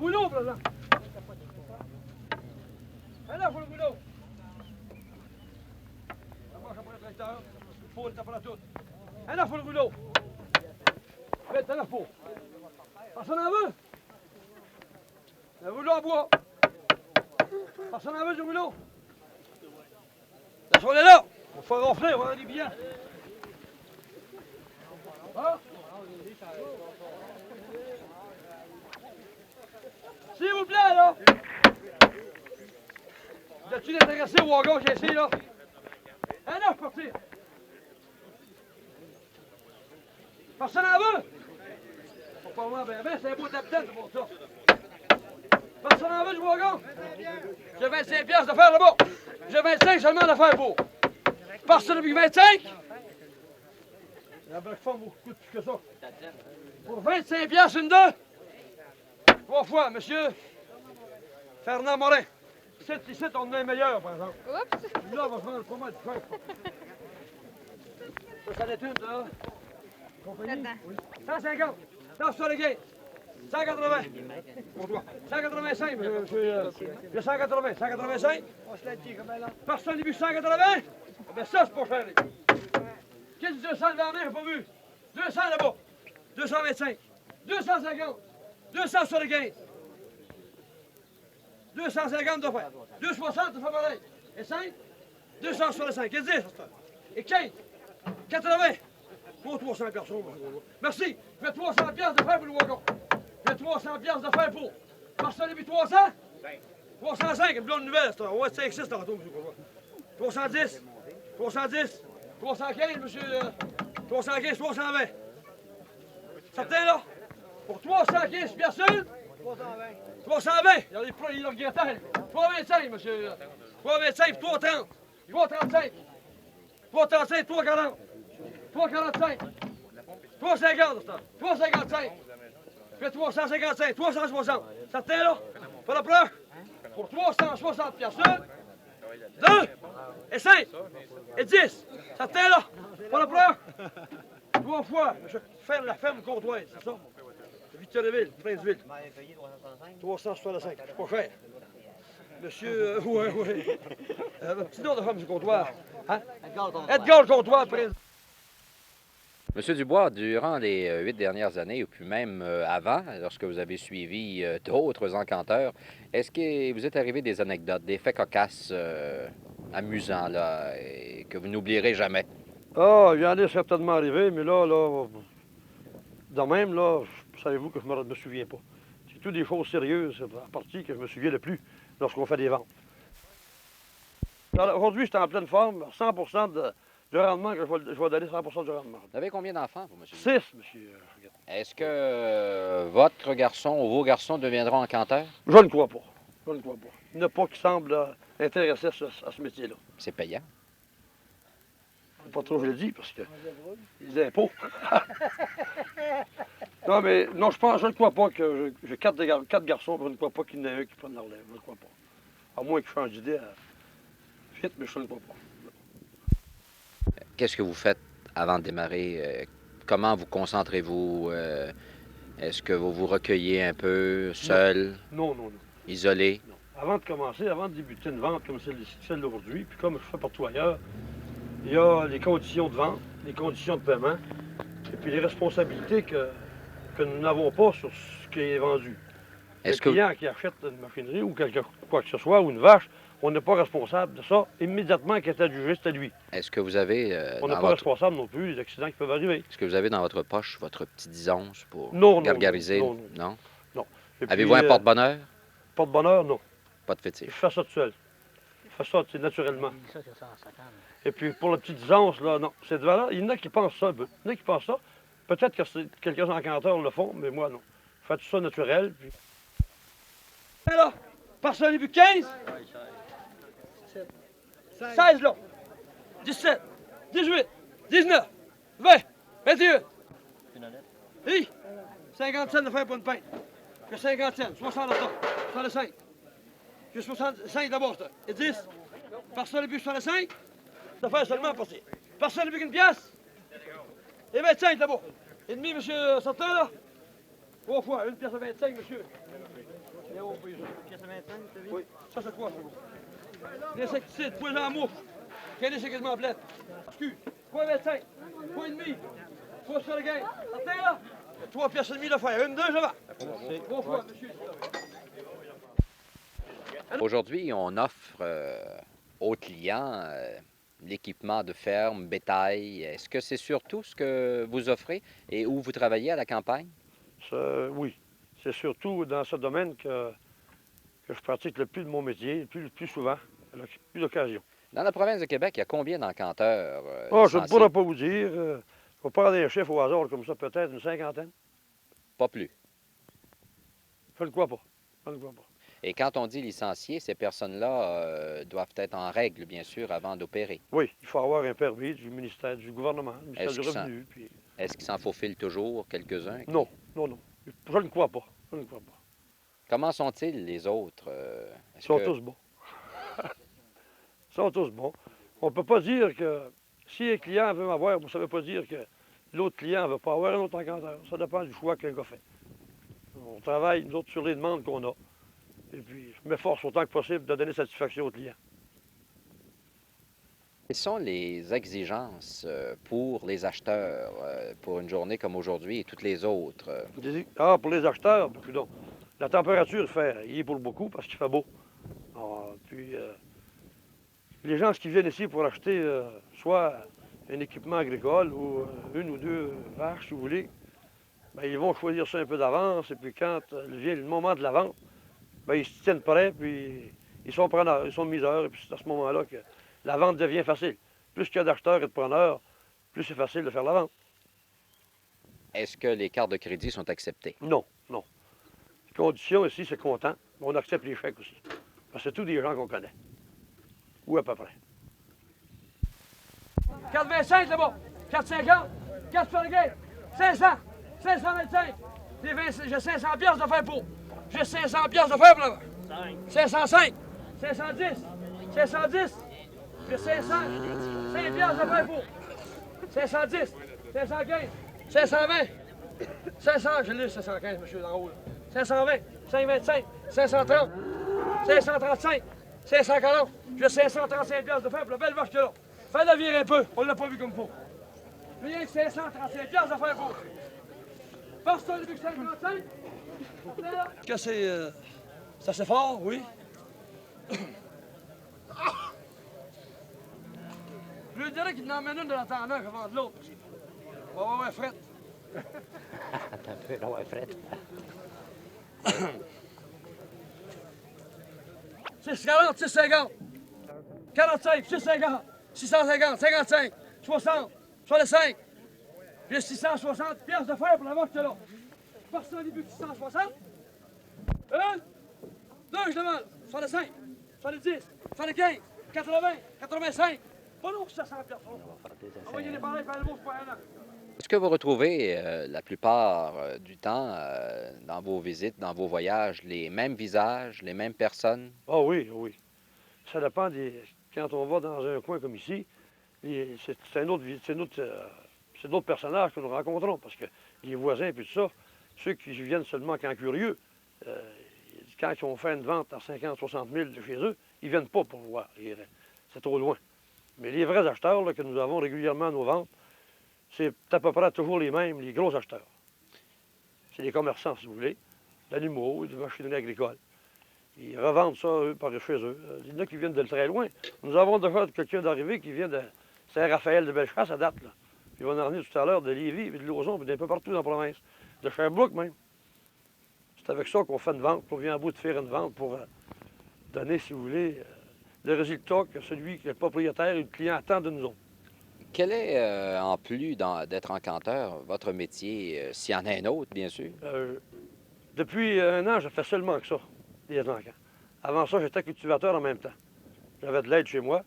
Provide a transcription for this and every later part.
Rouleau, là. Allez, pour le rouleau. Ça marche après le tracteur. Il faut le taper la toute. Allez, pour le rouleau. Vite, allez, pour. Personne en veut? Le rouleau en bois. Personne en veut du rouleau? Laisse-on est là. On va faire ronfler, on va avoir des billets. Hein? S'il vous plaît, là! Y a-t-il intéressé au wagon que j'ai ici, là? Un neuf partir! Personne en veut? Faut pas voir, ben, c'est un beau tape-tête, c'est pour ça. Personne en veut du wagon? J'ai 25 piastres de faire là-bas. J'ai 25 seulement de faire pour. Personne depuis 25? La black femme vous coûte plus que ça. Pour 25 piastres une deux? 3 fois, monsieur Fernand Morin. Ici, on est meilleur, par exemple. Oups! Là, on va prendre pas mal de fer. Ça, c'est une, là. Compagnie? Là-dedans. Oui. 150. Tasse sur le gate. 180. Pour toi. 185, monsieur. J'ai 180. 185. Personne n'a vu 180? Eh bien, ça, c'est pas cher. Qui dit 200 devant la main, j'ai pas vu. 200 là-bas. 225. 250. 200 sur le gate. 250 de faire. 260 de faire pareil. Et 5? 200 sur le 5. Et 10. Et 15. 80. Pour 300 personnes. Merci. Je fais 300 piastres de faire pour le wagon. Je fais 300 piastres de faire pour. Personne n'a vu 300? 305. Une blonde nouvelle. On va être 5-6 tantôt, monsieur. 310. 310. 315, monsieur. 315, 320. Certain, là? Pour 315 personnes? 320. Il y a le guettel. 325, monsieur. 325, 330. 335. 335, 340. 345. 350, 355. Je fais 355, 360. Certain, là? Pas la preuve? Pour 360 personnes. 2 et 5 et 10. Certain, là? Pas la preuve? 3 fois. Je fais la ferme comptoise, c'est ça? Victoriaville, Princeville. 365, c'est pas cher. Monsieur, oui. Petit nom de femme du comptoir. Hein? Edgar le comptoir, président. Monsieur Dubois, durant les 8 dernières années, ou puis même avant, lorsque vous avez suivi d'autres encanteurs, est-ce que vous êtes arrivé des anecdotes, des faits cocasses amusants, là, et que vous n'oublierez jamais? Ah, il y en est certainement arrivé, mais là, de même, là, savez-vous que je ne me souviens pas. C'est toutes des choses sérieuses, à partir que je me souviens le plus lorsqu'on fait des ventes. Aujourd'hui, je suis en pleine forme, 100% du rendement que je vais donner 100% du rendement. Vous avez combien d'enfants, vous, monsieur? 6, monsieur. Est-ce que votre garçon ou vos garçons deviendront encanteurs? Je ne crois pas. Je ne crois pas. Il n'y en a pas qui semble intéressé à ce métier-là. C'est payant. Pas trop, je le dis, parce que les impôts. Non, mais non, je ne crois pas que j'ai 4 garçons, je ne crois pas qu'il y en ait un qui prenne la relève. Je ne crois pas. À moins qu'il change d'idée vite, mais je ne crois pas. Qu'est-ce que vous faites avant de démarrer? Comment vous concentrez-vous? Est-ce que vous vous recueillez un peu, seul, Non. isolé? Non. Avant de commencer, avant de débuter une vente comme celle d'aujourd'hui, puis comme je fais partout ailleurs, il y a les conditions de vente, les conditions de paiement, et puis les responsabilités que nous n'avons pas sur ce qui est vendu. Le client qui achète une machinerie ou quoi que ce soit, ou une vache, on n'est pas responsable de ça. Immédiatement qu'il est adjugé, c'est à lui. Est-ce que vous avez... on n'est pas responsable non plus des accidents qui peuvent arriver. Est-ce que vous avez dans votre poche votre petit disonce pour non, gargariser? Non. Avez-vous un porte-bonheur? Porte-bonheur, non. Pas de fétiche. Je fais ça tout seul. Je fais ça naturellement. Et puis pour la petite disance, là, non. C'est devant là. Il y en a qui pensent ça. Il y en a qui pensent ça. Peut-être que quelques encanteurs le font, mais moi, non. Je fais tout ça naturel. Puis... Et là, personne n'a vu 15? 16 là. 17, 18, 19, 20, 21. Oui. 50 cents de faire pour une pinte. J'ai 50 cents, 60 là, 65. J'ai 65 d'abord, ça. Et 10. Personne n'a vu 65? Ça fait seulement passer. Personne n'a vu qu'une pièce? Et 25 là-bas. Et demi, monsieur Sartin, là? 3 fois, 1 pièce à 25, monsieur. Et on peut ça. Pièce à 25, t'as vu? Oui, ça c'est quoi, ça? L'insecticide, poison à mouche. Quel est quasiment blette? Excuse, 3,25, 3,5, 3 sur le gain. Attends là! 3 pièces et demie de fer. 1, 2, je vais. 3 fois, monsieur. Aujourd'hui, on offre aux clients l'équipement de ferme, bétail. Est-ce que c'est surtout ce que vous offrez et où vous travaillez à la campagne? Oui. C'est surtout dans ce domaine que je pratique le plus de mon métier, le plus souvent, plus d'occasion. Dans la province de Québec, il y a combien d'encanteurs Je ne licenciés? pourrais pas vous dire. Je vais prendre des chiffres au hasard comme ça, peut-être une cinquantaine. Pas plus. Je ne crois pas. Je ne crois pas. Et quand on dit licenciés, ces personnes-là doivent être en règle, bien sûr, avant d'opérer. Oui, il faut avoir un permis du ministère, du gouvernement, du ministère Est-ce du qu'ils Revenu. Puis... Est-ce qu'il s'en faufile toujours quelques-uns? Non, non, non. Je ne crois pas. Je ne crois pas. Comment sont-ils, les autres? Ils sont tous bons. Ils sont tous bons. On ne peut pas dire que si un client veut m'avoir, ça ne veut pas dire que l'autre client ne veut pas avoir un autre encanteur. Ça dépend du choix que le gars fait. On travaille, nous autres, sur les demandes qu'on a. Et puis, je m'efforce autant que possible de donner satisfaction au client. Quelles sont les exigences pour les acheteurs pour une journée comme aujourd'hui et toutes les autres? Pour les acheteurs, donc, la température il est pour beaucoup parce qu'il fait beau. Puis, les gens qui viennent ici pour acheter soit un équipement agricole ou une ou deux vaches, si vous voulez, bien, ils vont choisir ça un peu d'avance. Et puis, quand vient le moment de la vente, bien, ils se tiennent prêts, puis ils sont preneurs, ils sont miseurs. Et puis, c'est à ce moment-là que la vente devient facile. Plus qu'il y a d'acheteurs et de preneurs, plus c'est facile de faire la vente. Est-ce que les cartes de crédit sont acceptées? Non, non. Les conditions ici, c'est content, mais on accepte les chèques aussi. Parce que c'est tous des gens qu'on connaît. Ou à peu près. 4,25 là-bas. 4,50. 4 sur le gain. 500. 525. J'ai 500 piastres de faire pour. J'ai 500 piastres de faire pour là-bas. 505. 510. 510. J'ai 500. 5 piastres de faire pour. 510. 515. 520. 500. Je l'ai, 515, monsieur, dans le haut. 520. 525. 530. 535. 540. J'ai 535 piastres de faire pour la belle vache que là. Fais-le virer un peu. On l'a pas vu comme il faut. Rien que 535 piastres de faire pour. Passe ça, depuis que 535. Que c'est assez fort, oui. Je lui dirais qu'il en emmène une de la tendeur avant de l'autre. On va avoir un fret. Attends un peu, là, ouais, Fred. 640, 650. 45, 650. 650, 55, 60, 65. J'ai 660 piastres de fer pour la vache que là. Passe ça, début de 660. 1, 2, je demande. 65, 70, 75, 80, 85. Pas non, 700 piastres. Envoyez les pareils, faire le mot, c'est pas un an. Est-ce que vous retrouvez la plupart du temps dans vos visites, dans vos voyages, les mêmes visages, les mêmes personnes? Ah oui, oui. Ça dépend des... Quand on va dans un coin comme ici, c'est d'autres personnages que nous rencontrons, parce que les voisins et tout ça, ceux qui viennent seulement quand curieux, quand ils ont fait une vente à 50, 60 000 de chez eux, ils ne viennent pas pour voir. C'est trop loin. Mais les vrais acheteurs là, que nous avons régulièrement à nos ventes, c'est à peu près toujours les mêmes, les gros acheteurs. C'est les commerçants, si vous voulez, d'animaux, de machinerie agricole. Ils revendent ça, eux, par chez eux. Il y en a qui viennent de très loin. Nous avons déjà quelqu'un d'arrivé qui vient de Saint-Raphaël de Bellechasse à date. Là. Puis il va en revenir tout à l'heure de Lévis, puis de Lauson, puis d'un peu partout dans la province. De Sherbrooke même. C'est avec ça qu'on fait une vente, qu'on vient à bout de faire une vente pour donner, si vous voulez, le résultat que celui qui est le propriétaire et le client attend de nous autres. Quel est, en plus d'être encanteur, votre métier, s'il y en a un autre, bien sûr? Depuis un an, je fais seulement que ça, les encants. Avant ça, j'étais cultivateur en même temps. J'avais de l'aide chez moi.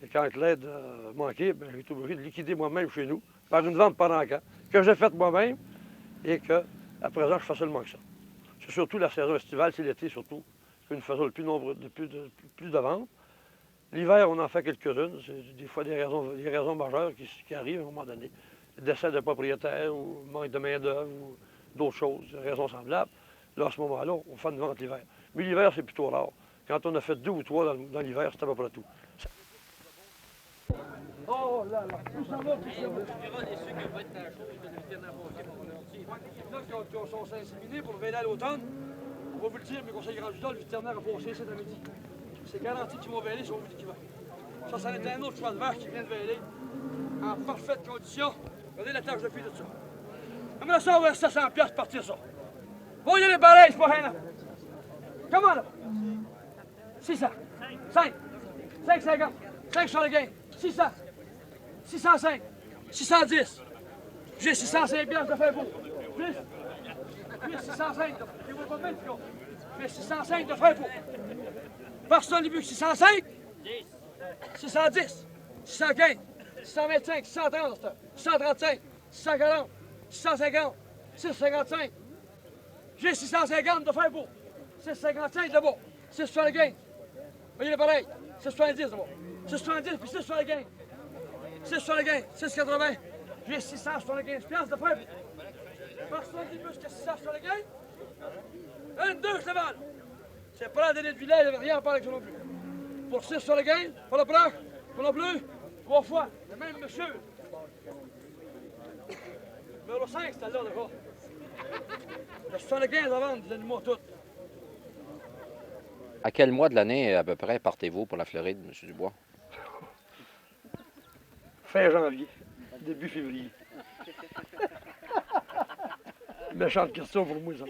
Et quand l'aide manquait, j'ai été obligé de liquider moi-même chez nous par une vente par encan que j'ai faite moi-même et que, à présent, je fais seulement que ça. C'est surtout la saison estivale, c'est l'été surtout, que nous faisons le plus de ventes. L'hiver, on en fait quelques-unes. C'est des fois des raisons majeures qui arrivent à un moment donné. Décès de propriétaire ou manque de main-d'œuvre ou d'autres choses, des raisons semblables, là, à ce moment-là, on fait une vente l'hiver. Mais l'hiver, c'est plutôt rare. Quand on a fait 2 ou 3 dans l'hiver, c'est à peu près tout. Oh là là, plus ça va, plus ça va. Là, qui sont inséminés pour le véler à l'automne, on va vous le dire, mes conseils grand judas, le vétérinaire a passé cet après-midi. C'est garanti qu'ils vont véler, si on vous dit qu'ils vont. Ça, ça était un autre choix de vache qui vient de véler, en parfaite condition. Regardez la tâche de fille de ça. Comment ça, on va 700$ pour partir ça? Bon, il y a les balais, c'est pas rien. Comment là? 600, 5, 550, 5 sur le gain, 600, 605, 610. J'ai 605$ de faire beau. Plus 605, je ne vois pas bien, mais 605 de faire beau. Personne n'a vu que 605, 610, 615, 625, 630, 635, 640, 650, 655. J'ai 650 de faire beau. 655 de bas. 6 sur le gain. Voyez le pareil. 670 de bas. 670 puis 6 sur le gain. 6 sur le gain. 680. J'ai 675$ de faire beau. Personne dit plus que 600 sur le gain. 1, 2, je le vends. C'est pas la délai de village, il n'y avait rien à parler avec ça non plus. Pour 6 sur le gain, pas le blanc, pas le bleu, 3 fois. Le même monsieur. Numéro 5, c'était là, d'accord. Le 75 à vendre, des animaux tous. À quel mois de l'année, à peu près, partez-vous pour la Floride, M. Dubois? Fin janvier, début février. Méchante question pour moi, ça.